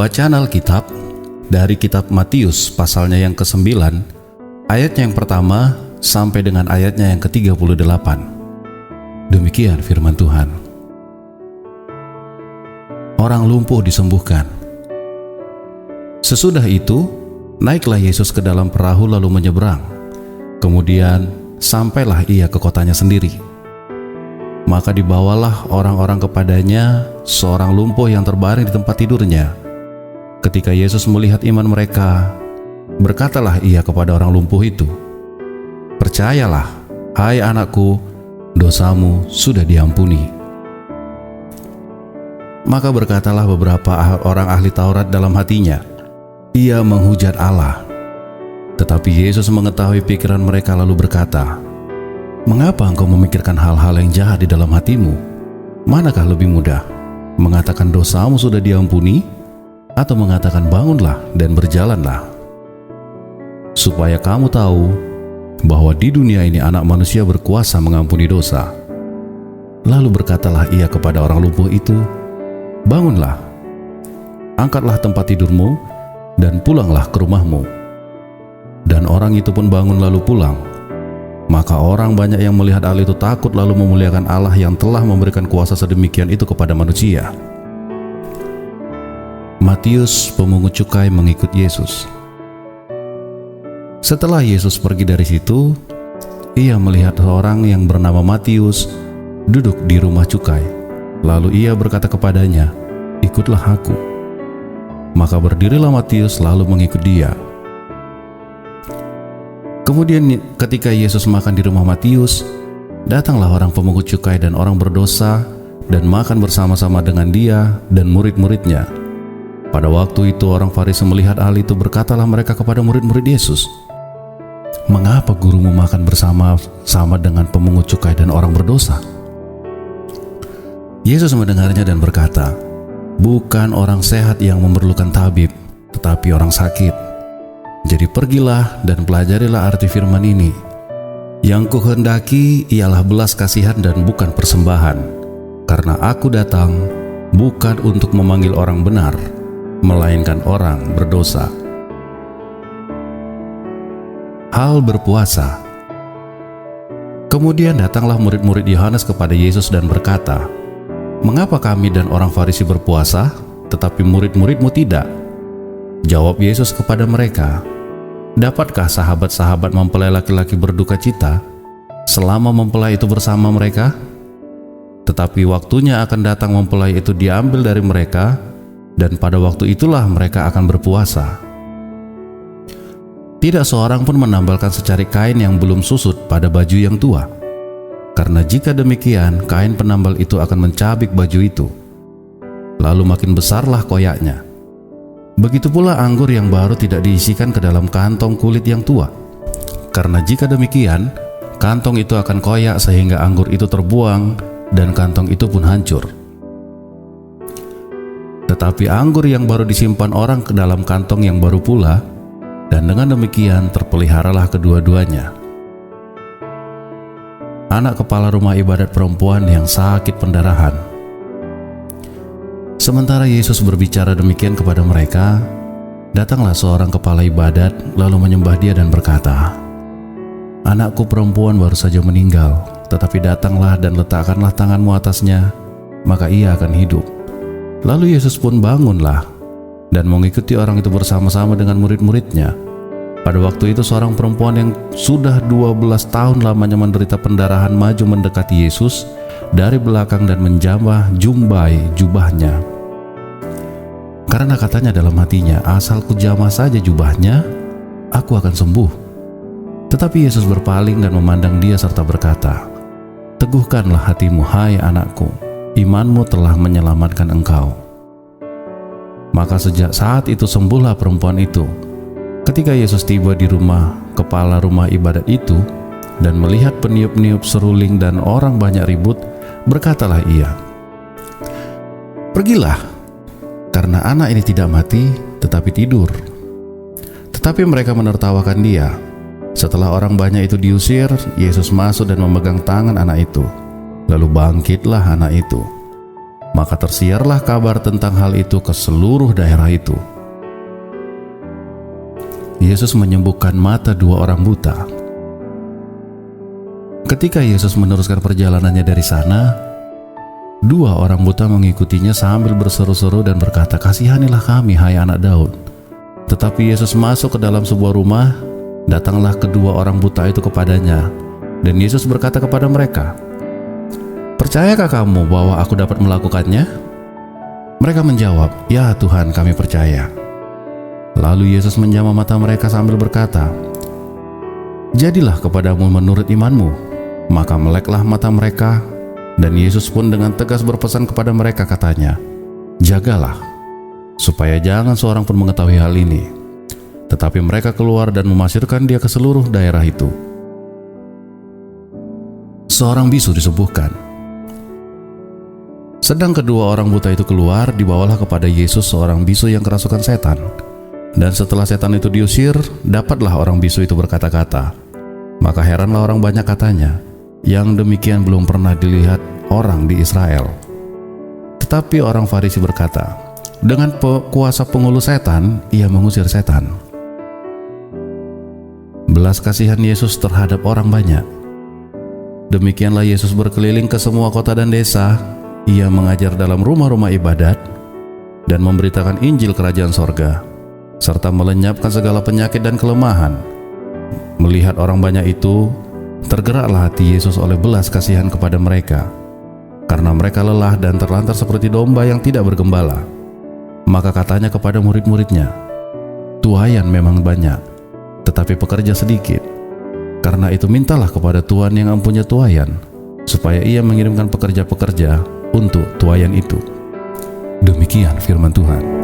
Pembacaan Alkitab dari kitab Matius pasalnya yang ke-9, ayatnya yang pertama sampai dengan ayatnya yang ke-38. Demikian firman Tuhan. Orang lumpuh disembuhkan. Sesudah itu, naiklah Yesus ke dalam perahu lalu menyeberang. Kemudian sampailah ia ke kotanya sendiri. Maka dibawalah orang-orang kepadanya seorang lumpuh yang terbaring di tempat tidurnya. Ketika Yesus melihat iman mereka, berkatalah ia kepada orang lumpuh itu, "Percayalah, hai anakku, dosamu sudah diampuni." Maka berkatalah beberapa orang ahli Taurat dalam hatinya, "Ia menghujat Allah." Tetapi Yesus mengetahui pikiran mereka lalu berkata, "Mengapa engkau memikirkan hal-hal yang jahat di dalam hatimu? Manakah lebih mudah, mengatakan dosamu sudah diampuni, atau mengatakan bangunlah dan berjalanlah? Supaya kamu tahu bahwa di dunia ini anak manusia berkuasa mengampuni dosa." Lalu berkatalah ia kepada orang lumpuh itu, "Bangunlah, angkatlah tempat tidurmu, dan pulanglah ke rumahmu." Dan orang itu pun bangun lalu pulang. Maka orang banyak yang melihat hal itu takut lalu memuliakan Allah yang telah memberikan kuasa sedemikian itu kepada manusia. Matius, pemungut cukai, mengikut Yesus. Setelah Yesus pergi dari situ, ia melihat seorang yang bernama Matius duduk di rumah cukai. Lalu ia berkata kepadanya, "Ikutlah aku." Maka berdirilah Matius lalu mengikut dia. Kemudian ketika Yesus makan di rumah Matius, datanglah orang pemungut cukai dan orang berdosa dan makan bersama-sama dengan dia dan murid-muridnya. Pada waktu itu orang Farisi melihat hal itu, berkatalah mereka kepada murid-murid Yesus, "Mengapa gurumu makan bersama-sama dengan pemungut cukai dan orang berdosa?" Yesus mendengarnya dan berkata, "Bukan orang sehat yang memerlukan tabib, tetapi orang sakit. Jadi pergilah dan pelajarilah arti firman ini. Yang kuhendaki ialah belas kasihan dan bukan persembahan, karena aku datang bukan untuk memanggil orang benar, melainkan orang berdosa." Hal berpuasa. Kemudian datanglah murid-murid Yohanes kepada Yesus dan berkata, "Mengapa kami dan orang Farisi berpuasa, tetapi murid-muridmu tidak?" Jawab Yesus kepada mereka, "Dapatkah sahabat-sahabat mempelai laki-laki berduka cita selama mempelai itu bersama mereka? Tetapi waktunya akan datang mempelai itu diambil dari mereka, dan pada waktu itulah mereka akan berpuasa. Tidak seorang pun menambalkan secari kain yang belum susut pada baju yang tua. Karena jika demikian, kain penambal itu akan mencabik baju itu, lalu makin besarlah koyaknya. Begitu pula anggur yang baru tidak diisikan ke dalam kantong kulit yang tua. Karena jika demikian, kantong itu akan koyak sehingga anggur itu terbuang dan kantong itu pun hancur. Tetapi anggur yang baru disimpan orang ke dalam kantong yang baru pula, dan dengan demikian terpeliharalah kedua-duanya." Anak kepala rumah ibadat perempuan yang sakit pendarahan. Sementara Yesus berbicara demikian kepada mereka, datanglah seorang kepala ibadat lalu menyembah dia dan berkata, "Anakku perempuan baru saja meninggal, tetapi datanglah dan letakkanlah tanganmu atasnya, maka ia akan hidup." Lalu Yesus pun bangunlah dan mengikuti orang itu bersama-sama dengan murid-muridnya. Pada waktu itu seorang perempuan yang sudah 12 tahun lamanya menderita pendarahan maju mendekati Yesus dari belakang dan menjamah jumbai jubahnya. Karena katanya dalam hatinya, "Asal ku jamah saja jubahnya, aku akan sembuh." Tetapi Yesus berpaling dan memandang dia serta berkata, "Teguhkanlah hatimu, hai anakku, imanmu telah menyelamatkan engkau." Maka sejak saat itu sembuhlah perempuan itu. Ketika Yesus tiba di rumah kepala rumah ibadat itu dan melihat peniup-niup seruling dan orang banyak ribut, berkatalah ia, "Pergilah, karena anak ini tidak mati tetapi tidur." Tetapi mereka menertawakan dia. Setelah orang banyak itu diusir, Yesus masuk dan memegang tangan anak itu. Lalu bangkitlah anak itu. Maka tersiarlah kabar tentang hal itu ke seluruh daerah itu. Yesus menyembuhkan mata 2 orang buta. Ketika Yesus meneruskan perjalanannya dari sana, 2 orang buta mengikutinya sambil berseru-seru dan berkata, "Kasihanilah kami, hai anak Daud." Tetapi Yesus masuk ke dalam sebuah rumah. Datanglah kedua orang buta itu kepadanya, dan Yesus berkata kepada mereka, "Percayakah kamu bahwa aku dapat melakukannya?" Mereka menjawab, "Ya Tuhan, kami percaya." Lalu Yesus menjamah mata mereka sambil berkata, "Jadilah kepadamu menurut imanmu." Maka meleklah mata mereka, dan Yesus pun dengan tegas berpesan kepada mereka, katanya, "Jagalah, supaya jangan seorang pun mengetahui hal ini." Tetapi mereka keluar dan memasyurkan dia ke seluruh daerah itu. Seorang bisu disembuhkan. Sedang kedua orang buta itu keluar, dibawalah kepada Yesus seorang bisu yang kerasukan setan. Dan setelah setan itu diusir, dapatlah orang bisu itu berkata-kata. Maka heranlah orang banyak, katanya, "Yang demikian belum pernah dilihat orang di Israel." Tetapi orang Farisi berkata, "Dengan kuasa pengulu setan, ia mengusir setan." Belas kasihan Yesus terhadap orang banyak. Demikianlah Yesus berkeliling ke semua kota dan desa. Ia mengajar dalam rumah-rumah ibadat dan memberitakan Injil Kerajaan Sorga, serta melenyapkan segala penyakit dan kelemahan. Melihat orang banyak itu, tergeraklah hati Yesus oleh belas kasihan kepada mereka, karena mereka lelah dan terlantar seperti domba yang tidak bergembala. Maka katanya kepada murid-muridnya, "Tuaian memang banyak, tetapi pekerja sedikit. Karena itu mintalah kepada Tuhan yang mempunyai tuaian, supaya ia mengirimkan pekerja-pekerja untuk tuaian itu." Demikian firman Tuhan.